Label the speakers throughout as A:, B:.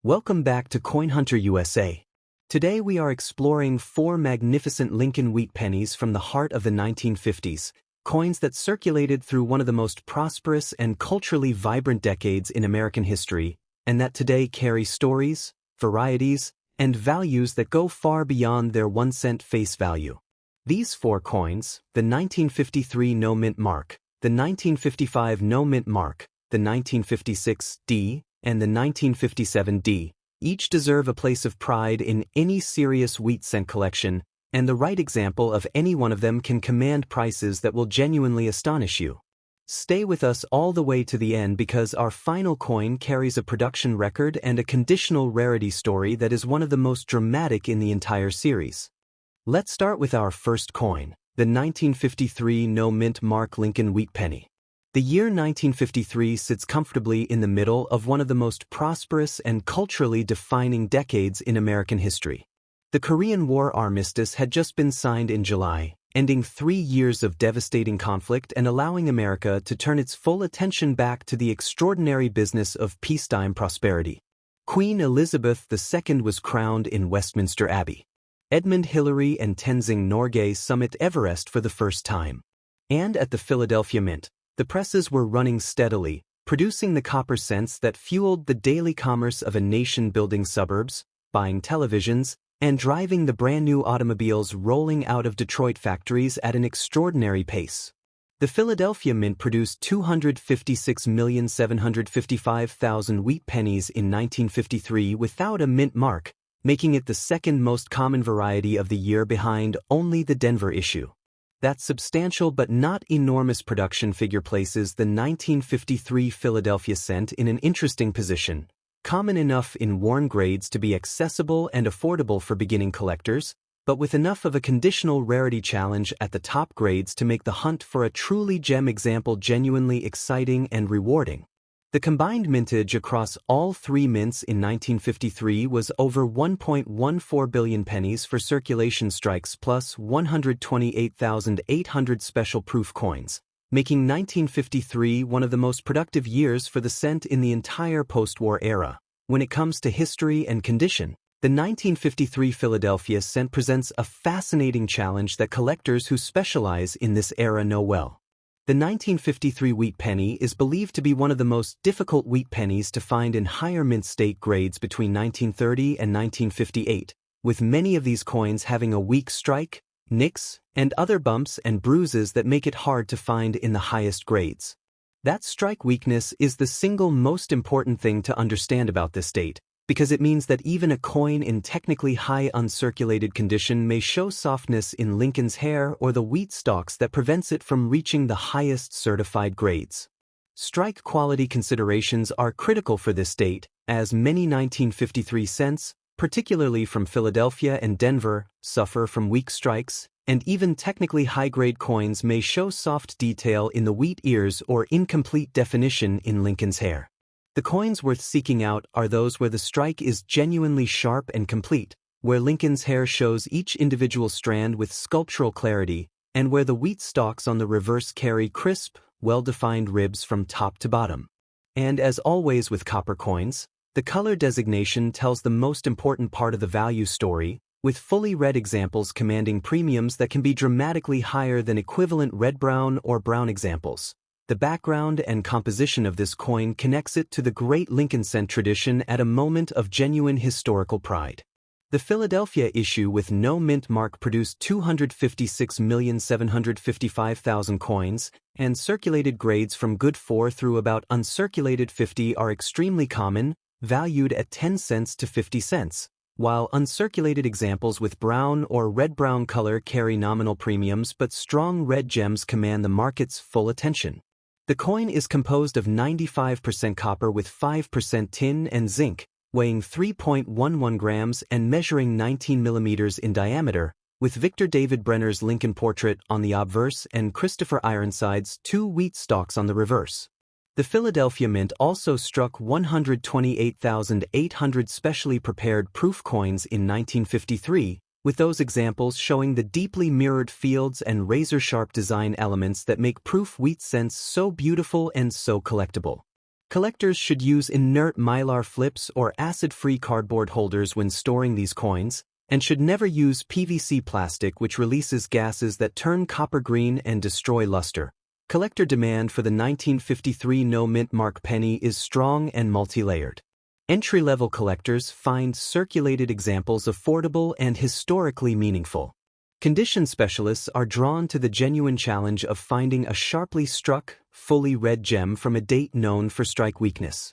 A: Welcome back to Coin Hunter USA. Today we are exploring 4 magnificent Lincoln wheat pennies from the heart of the 1950s, coins that circulated through one of the most prosperous and culturally vibrant decades in American history, and that today carry stories, varieties, and values that go far beyond their 1-cent face value. These 4 coins, the 1953 no mint mark, the 1955 no mint mark, the 1956 D, and the 1957 D, each deserve a place of pride in any serious wheat cent collection, and the right example of any one of them can command prices that will genuinely astonish you. Stay with us all the way to the end because our final coin carries a production record and a conditional rarity story that is one of the most dramatic in the entire series. Let's start with our first coin, the 1953 no mint mark Lincoln wheat penny. The year 1953 sits comfortably in the middle of one of the most prosperous and culturally defining decades in American history. The Korean War armistice had just been signed in July, ending 3 years of devastating conflict and allowing America to turn its full attention back to the extraordinary business of peacetime prosperity. Queen Elizabeth II was crowned in Westminster Abbey. Edmund Hillary and Tenzing Norgay summit Everest for the first time. And at the Philadelphia Mint, the presses were running steadily, producing the copper cents that fueled the daily commerce of a nation building suburbs, buying televisions, and driving the brand-new automobiles rolling out of Detroit factories at an extraordinary pace. The Philadelphia Mint produced 256,755,000 wheat pennies in 1953 without a mint mark, making it the second most common variety of the year behind only the Denver issue. That substantial but not enormous production figure places the 1953 Philadelphia cent in an interesting position, common enough in worn grades to be accessible and affordable for beginning collectors, but with enough of a conditional rarity challenge at the top grades to make the hunt for a truly gem example genuinely exciting and rewarding. The combined mintage across all 3 mints in 1953 was over 1.14 billion pennies for circulation strikes plus 128,800 special proof coins, making 1953 one of the most productive years for the cent in the entire post-war era. When it comes to history and condition, the 1953 Philadelphia cent presents a fascinating challenge that collectors who specialize in this era know well. The 1953 wheat penny is believed to be one of the most difficult wheat pennies to find in higher mint state grades between 1930 and 1958, with many of these coins having a weak strike, nicks, and other bumps and bruises that make it hard to find in the highest grades. That strike weakness is the single most important thing to understand about this date, because it means that even a coin in technically high uncirculated condition may show softness in Lincoln's hair or the wheat stalks that prevents it from reaching the highest certified grades. Strike quality considerations are critical for this date, as many 1953 cents, particularly from Philadelphia and Denver, suffer from weak strikes, and even technically high-grade coins may show soft detail in the wheat ears or incomplete definition in Lincoln's hair. The coins worth seeking out are those where the strike is genuinely sharp and complete, where Lincoln's hair shows each individual strand with sculptural clarity, and where the wheat stalks on the reverse carry crisp, well-defined ribs from top to bottom. And as always with copper coins, the color designation tells the most important part of the value story, with fully red examples commanding premiums that can be dramatically higher than equivalent red-brown or brown examples. The background and composition of this coin connects it to the great Lincoln cent tradition at a moment of genuine historical pride. The Philadelphia issue with no mint mark produced 256,755,000 coins, and circulated grades from good 4 through about uncirculated 50 are extremely common, valued at 10 cents to 50 cents, while uncirculated examples with brown or red-brown color carry nominal premiums but strong red gems command the market's full attention. The coin is composed of 95% copper with 5% tin and zinc, weighing 3.11 grams and measuring 19 millimeters in diameter, with Victor David Brenner's Lincoln portrait on the obverse and Christopher Ironside's 2 wheat stalks on the reverse. The Philadelphia Mint also struck 128,800 specially prepared proof coins in 1953, with those examples showing the deeply mirrored fields and razor-sharp design elements that make proof wheat cents so beautiful and so collectible. Collectors should use inert mylar flips or acid-free cardboard holders when storing these coins, and should never use PVC plastic, which releases gases that turn copper green and destroy luster. Collector demand for the 1953 no-mint mark penny is strong and multi-layered. Entry-level collectors find circulated examples affordable and historically meaningful. Condition specialists are drawn to the genuine challenge of finding a sharply struck, fully red gem from a date known for strike weakness.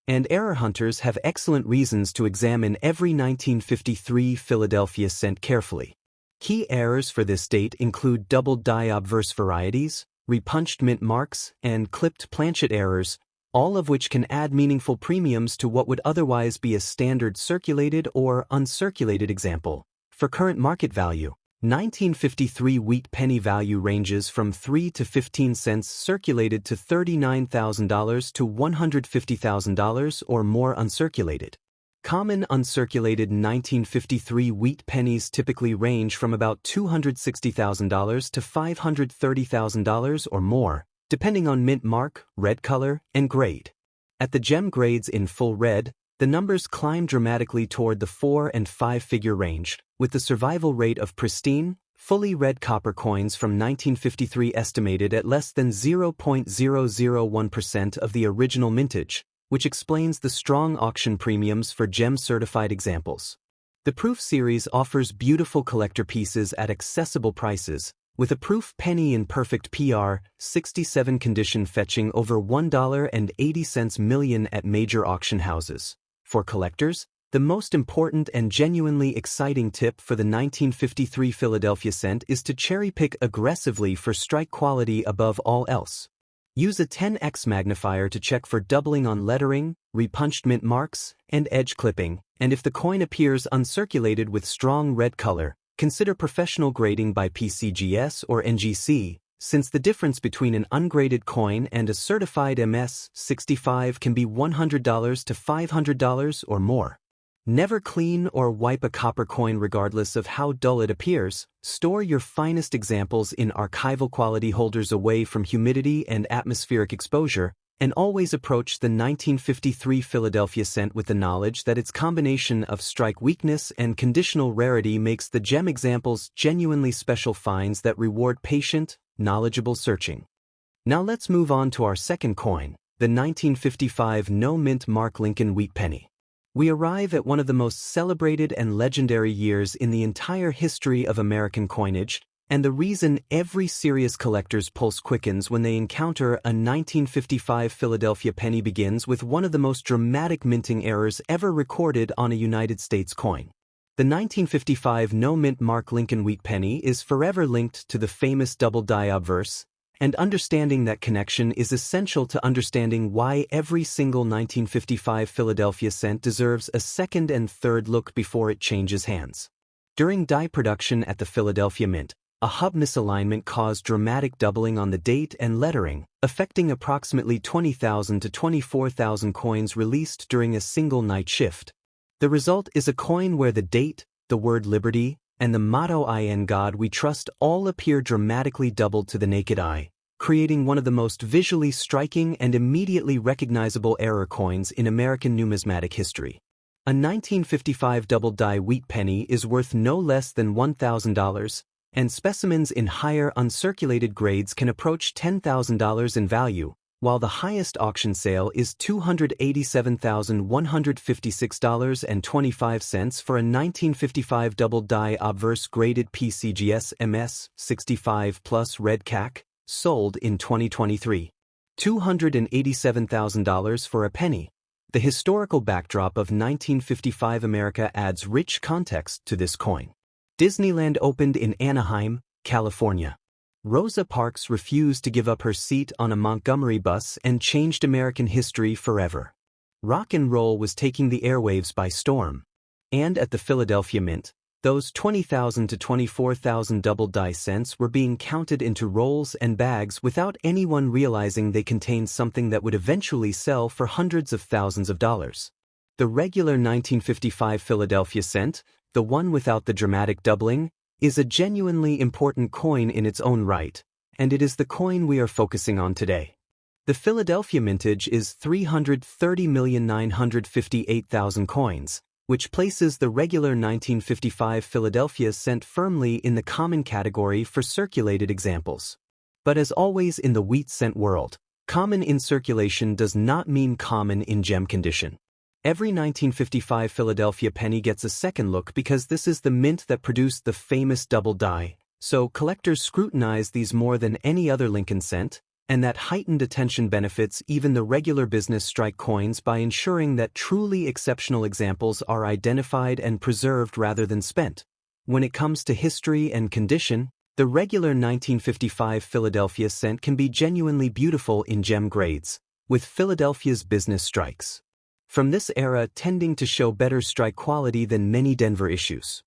A: And error hunters have excellent reasons to examine every 1953 Philadelphia cent carefully. Key errors for this date include doubled die obverse varieties, repunched mint marks, and clipped planchet errors, all of which can add meaningful premiums to what would otherwise be a standard circulated or uncirculated example. For current market value, 1953 wheat penny value ranges from 3 to 15 cents circulated to $39,000 to $150,000 or more uncirculated. Common uncirculated 1953 wheat pennies typically range from about $260,000 to $530,000 or more, depending on mint mark, red color, and grade. At the gem grades in full red, the numbers climb dramatically toward the 4- and 5-figure range, with the survival rate of pristine, fully red copper coins from 1953 estimated at less than 0.001% of the original mintage, which explains the strong auction premiums for gem-certified examples. The Proof series offers beautiful collector pieces at accessible prices, with a Proof penny in perfect PR 67 condition fetching over $1.80 million at major auction houses. For collectors, the most important and genuinely exciting tip for the 1953 Philadelphia cent is to cherry-pick aggressively for strike quality above all else. Use a 10x magnifier to check for doubling on lettering, repunched mint marks, and edge clipping, and if the coin appears uncirculated with strong red color, consider professional grading by PCGS or NGC, since the difference between an ungraded coin and a certified MS-65 can be $100 to $500 or more. Never clean or wipe a copper coin regardless of how dull it appears. Store your finest examples in archival quality holders away from humidity and atmospheric exposure, and always approach the 1953 Philadelphia cent with the knowledge that its combination of strike weakness and conditional rarity makes the gem examples genuinely special finds that reward patient, knowledgeable searching. Now let's move on to our second coin, the 1955 no-mint mark Lincoln wheat penny. We arrive at one of the most celebrated and legendary years in the entire history of American coinage, and the reason every serious collector's pulse quickens when they encounter a 1955 Philadelphia penny begins with one of the most dramatic minting errors ever recorded on a United States coin. The 1955 no-mint mark Lincoln wheat penny is forever linked to the famous double die obverse, and understanding that connection is essential to understanding why every single 1955 Philadelphia cent deserves a second and third look before it changes hands. During die production at the Philadelphia Mint, a hub misalignment caused dramatic doubling on the date and lettering, affecting approximately 20,000 to 24,000 coins released during a single night shift. The result is a coin where the date, the word liberty, and the motto "In God We Trust" all appear dramatically doubled to the naked eye, creating one of the most visually striking and immediately recognizable error coins in American numismatic history. A 1955 double die wheat penny is worth no less than $1,000, and specimens in higher uncirculated grades can approach $10,000 in value, while the highest auction sale is $287,156.25 for a 1955 double die obverse graded PCGS MS-65 plus red CAC, sold in 2023. $287,000 for a penny. The historical backdrop of 1955 America adds rich context to this coin. Disneyland opened in Anaheim, California. Rosa Parks refused to give up her seat on a Montgomery bus and changed American history forever. Rock and roll was taking the airwaves by storm. And at the Philadelphia Mint, those 20,000 to 24,000 double die cents were being counted into rolls and bags without anyone realizing they contained something that would eventually sell for hundreds of thousands of dollars. The regular 1955 Philadelphia cent, the one without the dramatic doubling, is a genuinely important coin in its own right, and it is the coin we are focusing on today. The Philadelphia mintage is 330,958,000 coins, which places the regular 1955 Philadelphia cent firmly in the common category for circulated examples. But as always in the wheat cent world, common in circulation does not mean common in gem condition. Every 1955 Philadelphia penny gets a second look because this is the mint that produced the famous double die, so collectors scrutinize these more than any other Lincoln cent, and that heightened attention benefits even the regular business strike coins by ensuring that truly exceptional examples are identified and preserved rather than spent. When it comes to history and condition, the regular 1955 Philadelphia cent can be genuinely beautiful in gem grades, with Philadelphia's business strikes from this era tending to show better strike quality than many Denver issues.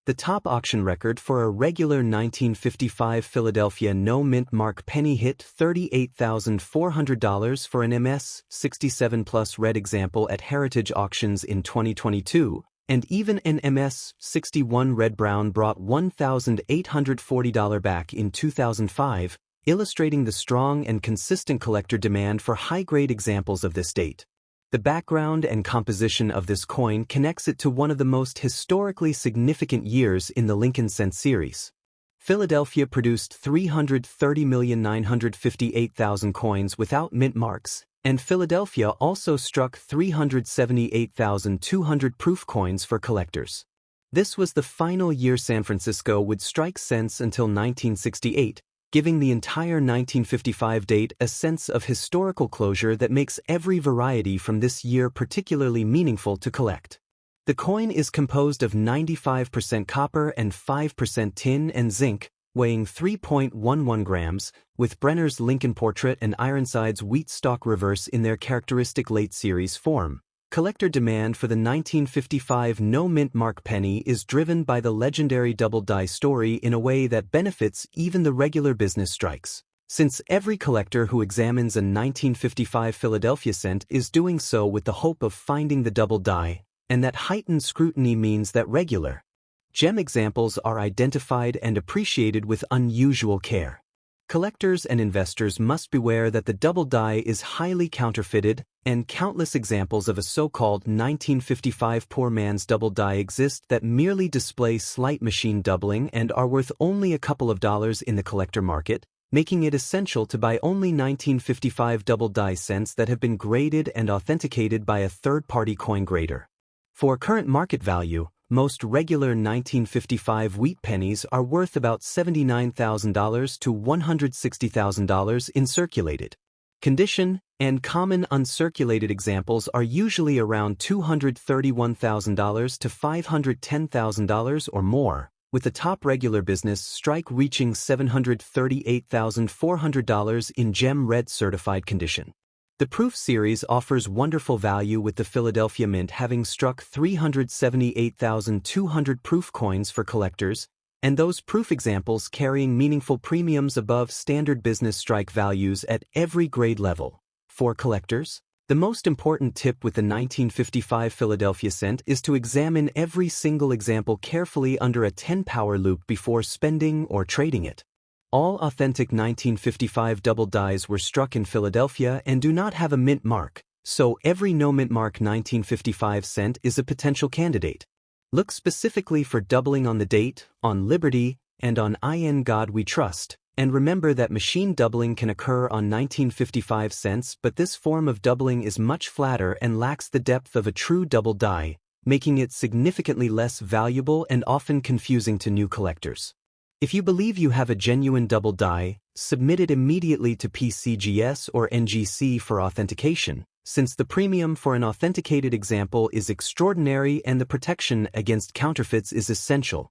A: The top auction record for a regular 1955 Philadelphia no-mint mark penny hit $38,400 for an MS 67 Plus red example at Heritage Auctions in 2022, and even an MS 61 red brown brought $1,840 back in 2005, illustrating the strong and consistent collector demand for high-grade examples of this date. The background and composition of this coin connects it to one of the most historically significant years in the Lincoln cent series. Philadelphia produced 330,958,000 coins without mint marks, and Philadelphia also struck 378,200 proof coins for collectors. This was the final year San Francisco would strike cents until 1968, giving the entire 1955 date a sense of historical closure that makes every variety from this year particularly meaningful to collect. The coin is composed of 95% copper and 5% tin and zinc, weighing 3.11 grams, with Brenner's Lincoln Portrait and Ironside's Wheat Stalk Reverse in their characteristic late series form. Collector demand for the 1955 no-mint mark penny is driven by the legendary double die story in a way that benefits even the regular business strikes, since every collector who examines a 1955 Philadelphia cent is doing so with the hope of finding the double die, and that heightened scrutiny means that regular gem examples are identified and appreciated with unusual care. Collectors and investors must beware that the double die is highly counterfeited, and countless examples of a so-called 1955 poor man's double die exist that merely display slight machine doubling and are worth only a couple of dollars in the collector market, making it essential to buy only 1955 double die cents that have been graded and authenticated by a third-party coin grader. For current market value, most regular 1955 wheat pennies are worth about $79,000 to $160,000 in circulated condition, and common uncirculated examples are usually around $231,000 to $510,000 or more, with the top regular business strike reaching $738,400 in gem red certified condition. The Proof series offers wonderful value, with the Philadelphia Mint having struck 378,200 proof coins for collectors, and those proof examples carrying meaningful premiums above standard business strike values at every grade level. For collectors, the most important tip with the 1955 Philadelphia cent is to examine every single example carefully under a 10-power loop before spending or trading it. All authentic 1955 double dies were struck in Philadelphia and do not have a mint mark, so every no-mint mark 1955 cent is a potential candidate. Look specifically for doubling on the date, on Liberty, and on In God We Trust, and remember that machine doubling can occur on 1955 cents, but this form of doubling is much flatter and lacks the depth of a true double die, making it significantly less valuable and often confusing to new collectors. If you believe you have a genuine double die, submit it immediately to PCGS or NGC for authentication, since the premium for an authenticated example is extraordinary and the protection against counterfeits is essential.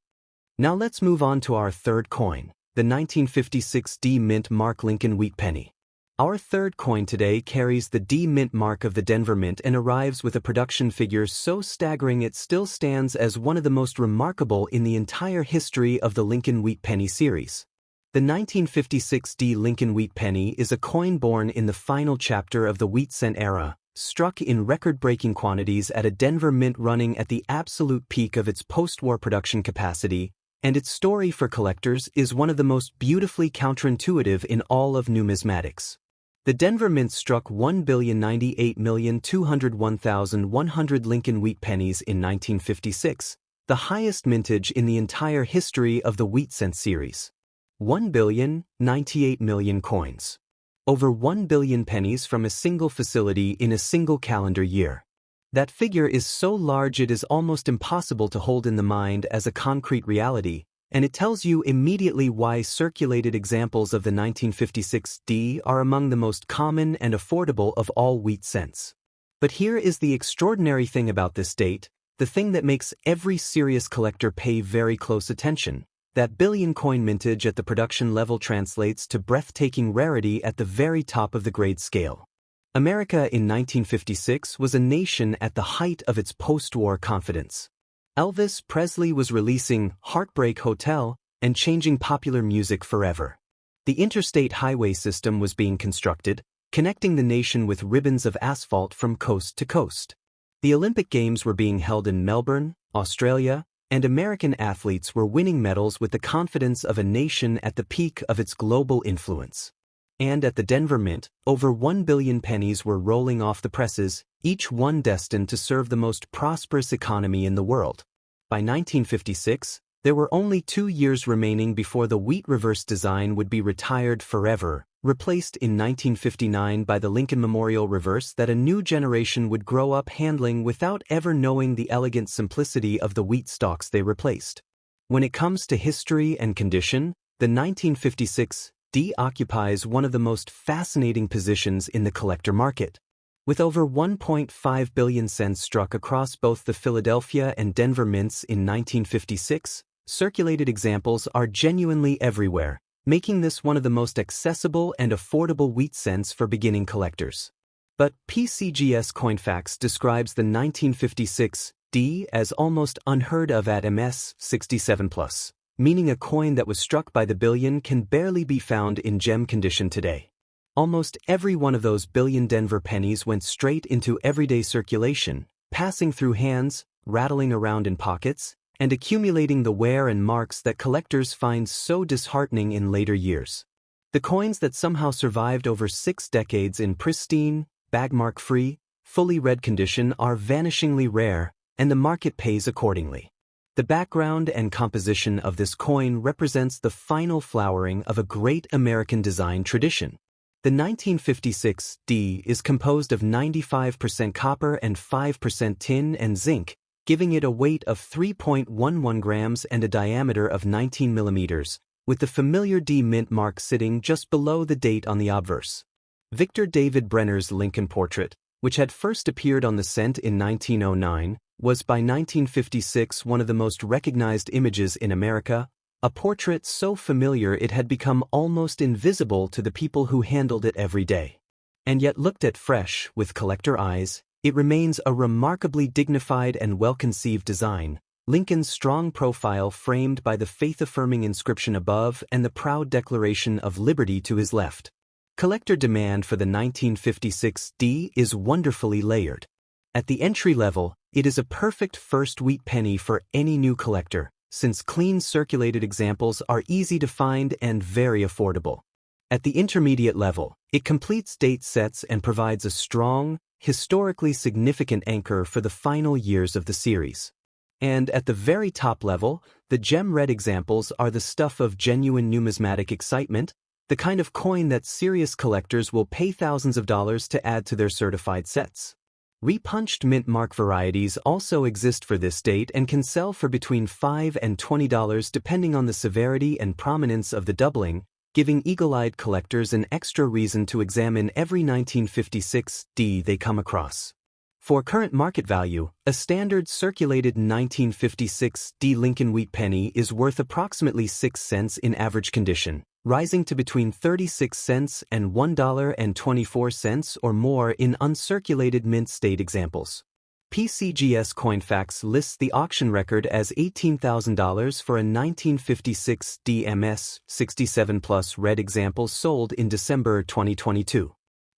A: Now let's move on to our third coin, the 1956 D Mint Mark Lincoln Wheat Penny. Our third coin today carries the D Mint mark of the Denver Mint and arrives with a production figure so staggering it still stands as one of the most remarkable in the entire history of the Lincoln Wheat Penny series. The 1956 D Lincoln Wheat Penny is a coin born in the final chapter of the wheat cent era, struck in record-breaking quantities at a Denver Mint running at the absolute peak of its post-war production capacity, and its story for collectors is one of the most beautifully counterintuitive in all of numismatics. The Denver Mint struck 1,098,201,100 Lincoln wheat pennies in 1956, the highest mintage in the entire history of the wheat cent series. 1,098,000,000 coins. Over 1 billion pennies from a single facility in a single calendar year. That figure is so large it is almost impossible to hold in the mind as a concrete reality, and it tells you immediately why circulated examples of the 1956 D are among the most common and affordable of all wheat cents. But here is the extraordinary thing about this date, the thing that makes every serious collector pay very close attention. That billion coin mintage at the production level translates to breathtaking rarity at the very top of the grade scale. America in 1956 was a nation at the height of its post-war confidence. Elvis Presley was releasing Heartbreak Hotel and changing popular music forever. The interstate highway system was being constructed, connecting the nation with ribbons of asphalt from coast to coast. The Olympic Games were being held in Melbourne, Australia, and American athletes were winning medals with the confidence of a nation at the peak of its global influence. And at the Denver Mint, over 1 billion pennies were rolling off the presses, each one destined to serve the most prosperous economy in the world. By 1956, there were only 2 years remaining before the wheat reverse design would be retired forever, replaced in 1959 by the Lincoln Memorial reverse that a new generation would grow up handling without ever knowing the elegant simplicity of the wheat stalks they replaced. When it comes to history and condition, the 1956 D occupies one of the most fascinating positions in the collector market. With over 1.5 billion cents struck across both the Philadelphia and Denver mints in 1956, circulated examples are genuinely everywhere, making this one of the most accessible and affordable wheat cents for beginning collectors. But PCGS Coinfax describes the 1956 D as almost unheard of at MS 67+, meaning a coin that was struck by the billion can barely be found in gem condition today. Almost every one of those billion Denver pennies went straight into everyday circulation, passing through hands, rattling around in pockets, and accumulating the wear and marks that collectors find so disheartening in later years. The coins that somehow survived over 6 decades in pristine, bagmark-free, fully red condition are vanishingly rare, and the market pays accordingly. The background and composition of this coin represents the final flowering of a great American design tradition. The 1956 D is composed of 95% copper and 5% tin and zinc, giving it a weight of 3.11 grams and a diameter of 19 millimeters, with the familiar D mint mark sitting just below the date on the obverse. Victor David Brenner's Lincoln portrait, which had first appeared on the cent in 1909, was by 1956 one of the most recognized images in America, a portrait so familiar it had become almost invisible to the people who handled it every day. And yet looked at fresh, with collector eyes, it remains a remarkably dignified and well-conceived design, Lincoln's strong profile framed by the faith-affirming inscription above and the proud declaration of liberty to his left. Collector demand for the 1956 D is wonderfully layered. At the entry level, it is a perfect first wheat penny for any new collector, since clean circulated examples are easy to find and very affordable. At the intermediate level, it completes date sets and provides a strong, historically significant anchor for the final years of the series. And at the very top level, the gem red examples are the stuff of genuine numismatic excitement, the kind of coin that serious collectors will pay thousands of dollars to add to their certified sets. Repunched mint mark varieties also exist for this date and can sell for between $5 and $20 depending on the severity and prominence of the doubling, giving eagle-eyed collectors an extra reason to examine every 1956 D they come across. For current market value, a standard circulated 1956 D Lincoln wheat penny is worth approximately 6 cents in average condition, rising to between 36 cents and $1.24 or more in uncirculated mint state examples. PCGS Coinfax lists the auction record as $18,000 for a 1956 DMS 67+ red example sold in December 2022.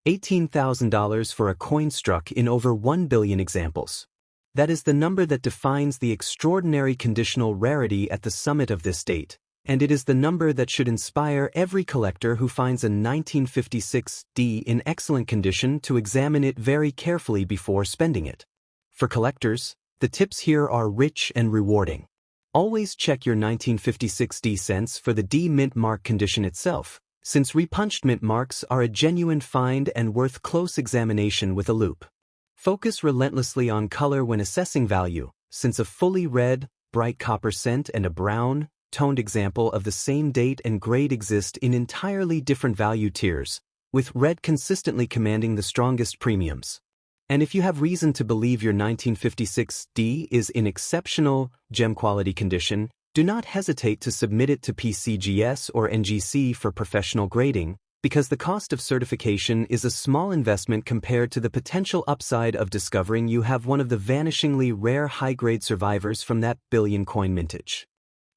A: $18,000 for a coin struck in over 1 billion examples. That is the number that defines the extraordinary conditional rarity at the summit of this date, and it is the number that should inspire every collector who finds a 1956 D in excellent condition to examine it very carefully before spending it. For collectors, the tips here are rich and rewarding. Always check your 1956 D cents for the D mint mark condition itself, since repunched mint marks are a genuine find and worth close examination with a loupe. Focus relentlessly on color when assessing value, since a fully red, bright copper cent and a brown, toned example of the same date and grade exist in entirely different value tiers, with red consistently commanding the strongest premiums. And if you have reason to believe your 1956 D is in exceptional, gem quality condition, do not hesitate to submit it to PCGS or NGC for professional grading, because the cost of certification is a small investment compared to the potential upside of discovering you have one of the vanishingly rare high-grade survivors from that billion-coin mintage.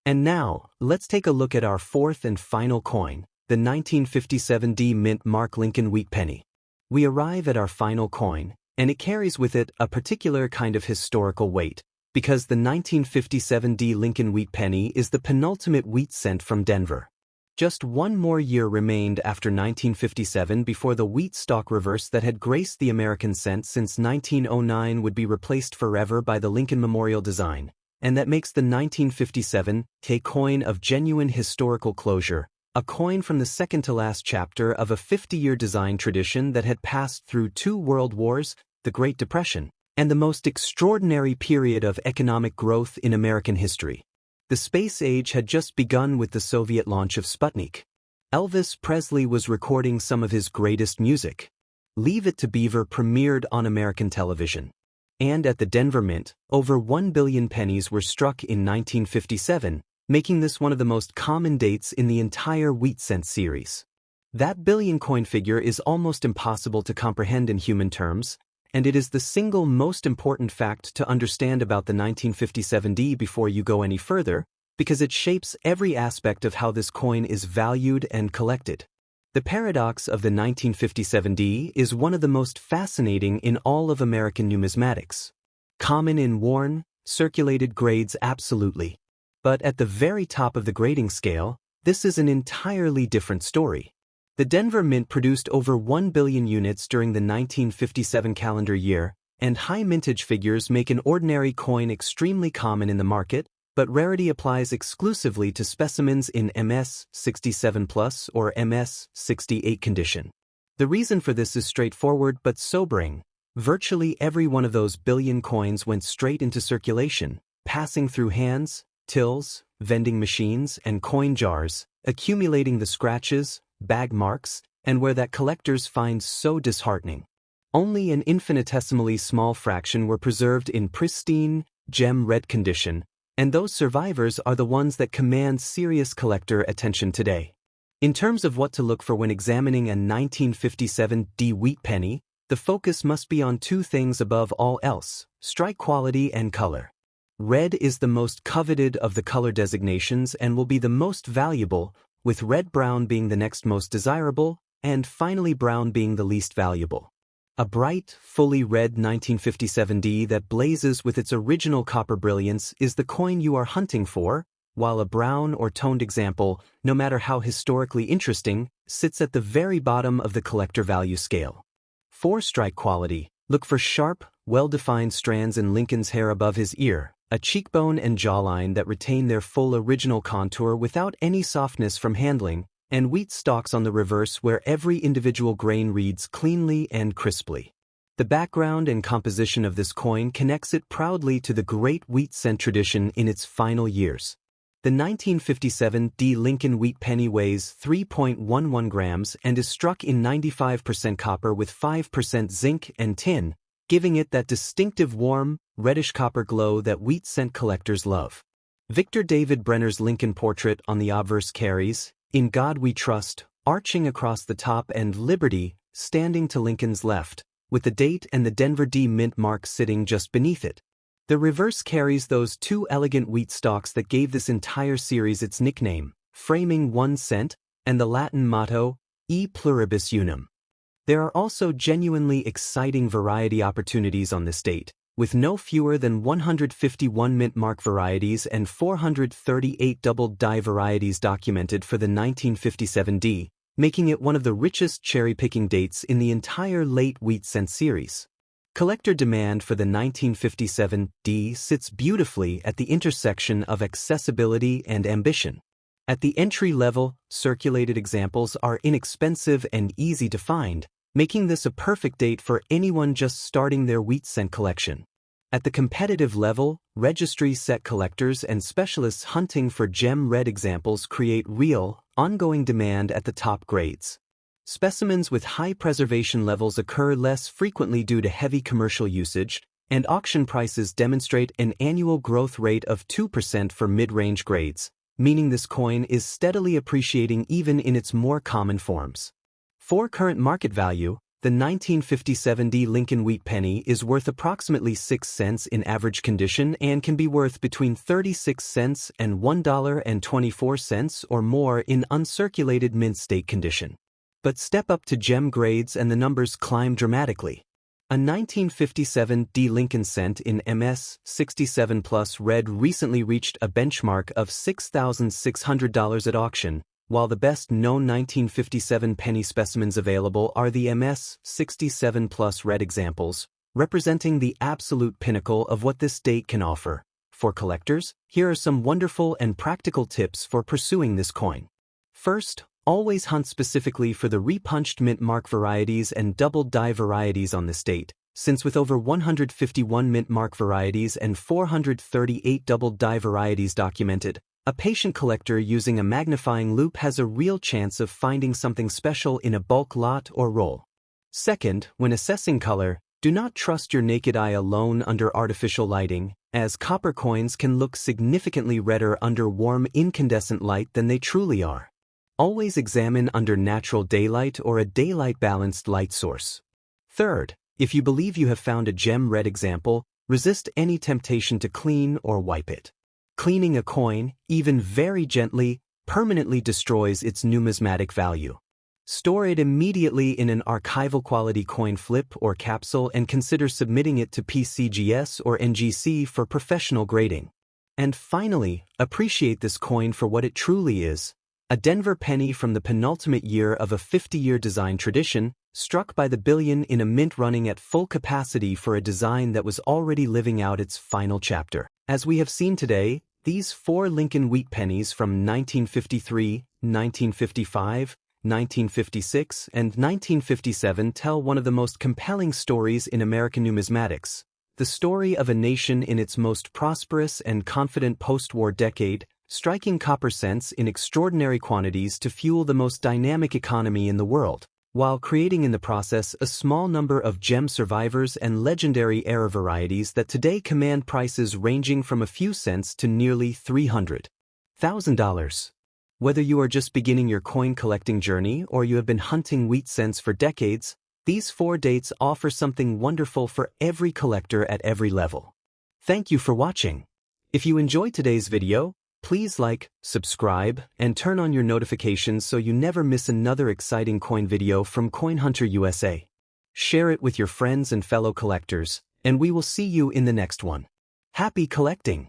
A: And now, let's take a look at our fourth and final coin, the 1957 D Mint Mark Lincoln Wheat Penny. We arrive at our final coin, and it carries with it a particular kind of historical weight, because the 1957 D Lincoln Wheat Penny is the penultimate wheat cent from Denver. Just one more year remained after 1957 before the wheat stock reverse that had graced the American cent since 1909 would be replaced forever by the Lincoln Memorial design, and that makes the 1957 K coin of genuine historical closure, a coin from the second-to-last chapter of a 50-year design tradition that had passed through 2 world wars, the Great Depression, and the most extraordinary period of economic growth in American history. The space age had just begun with the Soviet launch of Sputnik. Elvis Presley was recording some of his greatest music. Leave It to Beaver premiered on American television. And at the Denver Mint, over 1 billion pennies were struck in 1957, making this one of the most common dates in the entire wheat cent series. That billion coin figure is almost impossible to comprehend in human terms, and it is the single most important fact to understand about the 1957 D before you go any further, because it shapes every aspect of how this coin is valued and collected. The paradox of the 1957 D is one of the most fascinating in all of American numismatics. Common in worn, circulated grades absolutely. But at the very top of the grading scale, this is an entirely different story. The Denver Mint produced over 1 billion units during the 1957 calendar year, and high mintage figures make an ordinary coin extremely common in the market, but rarity applies exclusively to specimens in MS 67 plus or MS 68 condition. The reason for this is straightforward but sobering. Virtually every one of those billion coins went straight into circulation, passing through hands, tills, vending machines, and coin jars, accumulating the scratches, bag marks, and where that collectors find so disheartening. Only an infinitesimally small fraction were preserved in pristine, gem red condition, and those survivors are the ones that command serious collector attention today. In terms of what to look for when examining a 1957 D wheat penny, the focus must be on 2 things above all else: strike quality and color. Red is the most coveted of the color designations and will be the most valuable, with red-brown being the next most desirable, and finally brown being the least valuable. A bright, fully red 1957 D that blazes with its original copper brilliance is the coin you are hunting for, while a brown or toned example, no matter how historically interesting, sits at the very bottom of the collector value scale. For strike quality, look for sharp, well-defined strands in Lincoln's hair above his ear, a cheekbone and jawline that retain their full original contour without any softness from handling, and wheat stalks on the reverse where every individual grain reads cleanly and crisply. The background and composition of this coin connects it proudly to the great wheat cent tradition in its final years. The 1957 D Lincoln Wheat Penny weighs 3.11 grams and is struck in 95% copper with 5% zinc and tin, giving it that distinctive warm, reddish copper glow that wheat cent collectors love. Victor David Brenner's Lincoln portrait on the obverse carries, "In God We Trust," arching across the top, and "Liberty," standing to Lincoln's left, with the date and the Denver D mint mark sitting just beneath it. The reverse carries those 2 elegant wheat stalks that gave this entire series its nickname, framing 1 cent, and the Latin motto, E pluribus unum. There are also genuinely exciting variety opportunities on this date, with no fewer than 151 mint mark varieties and 438 doubled die varieties documented for the 1957 D, making it one of the richest cherry-picking dates in the entire late wheat scent series. Collector demand for the 1957 D sits beautifully at the intersection of accessibility and ambition. At the entry level, circulated examples are inexpensive and easy to find, making this a perfect date for anyone just starting their wheat scent collection. At the competitive level, registry set collectors and specialists hunting for gem red examples create real, ongoing demand at the top grades. Specimens with high preservation levels occur less frequently due to heavy commercial usage, and auction prices demonstrate an annual growth rate of 2% for mid-range grades, meaning this coin is steadily appreciating even in its more common forms. For current market value, the 1957 D Lincoln Wheat Penny is worth approximately 6 cents in average condition and can be worth between 36 cents and $1.24 or more in uncirculated mint state condition. But step up to gem grades and the numbers climb dramatically. A 1957 D Lincoln cent in MS 67 Plus Red recently reached a benchmark of $6,600 at auction, while the best-known 1957 penny specimens available are the MS 67 Plus Red examples, representing the absolute pinnacle of what this date can offer. For collectors, here are some wonderful and practical tips for pursuing this coin. First, always hunt specifically for the repunched mint mark varieties and doubled die varieties on this date, since with over 151 mint mark varieties and 438 doubled die varieties documented, a patient collector using a magnifying loupe has a real chance of finding something special in a bulk lot or roll. Second, when assessing color, do not trust your naked eye alone under artificial lighting, as copper coins can look significantly redder under warm incandescent light than they truly are. Always examine under natural daylight or a daylight-balanced light source. Third, if you believe you have found a gem red example, resist any temptation to clean or wipe it. Cleaning a coin, even very gently, permanently destroys its numismatic value. Store it immediately in an archival quality coin flip or capsule and consider submitting it to PCGS or NGC for professional grading. And finally, appreciate this coin for what it truly is. A Denver penny from the penultimate year of a 50-year design tradition, struck by the billion in a mint running at full capacity for a design that was already living out its final chapter. As we have seen today, these 4 Lincoln Wheat Pennies from 1953, 1955, 1956, and 1957 tell one of the most compelling stories in American numismatics. The story of a nation in its most prosperous and confident post-war decade, striking copper cents in extraordinary quantities to fuel the most dynamic economy in the world, while creating in the process a small number of gem survivors and legendary era varieties that today command prices ranging from a few cents to nearly $300,000. Whether you are just beginning your coin collecting journey or you have been hunting wheat cents for decades, these 4 dates offer something wonderful for every collector at every level. Thank you for watching. If you enjoyed today's video, please like, subscribe, and turn on your notifications so you never miss another exciting coin video from Coin Hunter USA. Share it with your friends and fellow collectors, and we will see you in the next one. Happy collecting!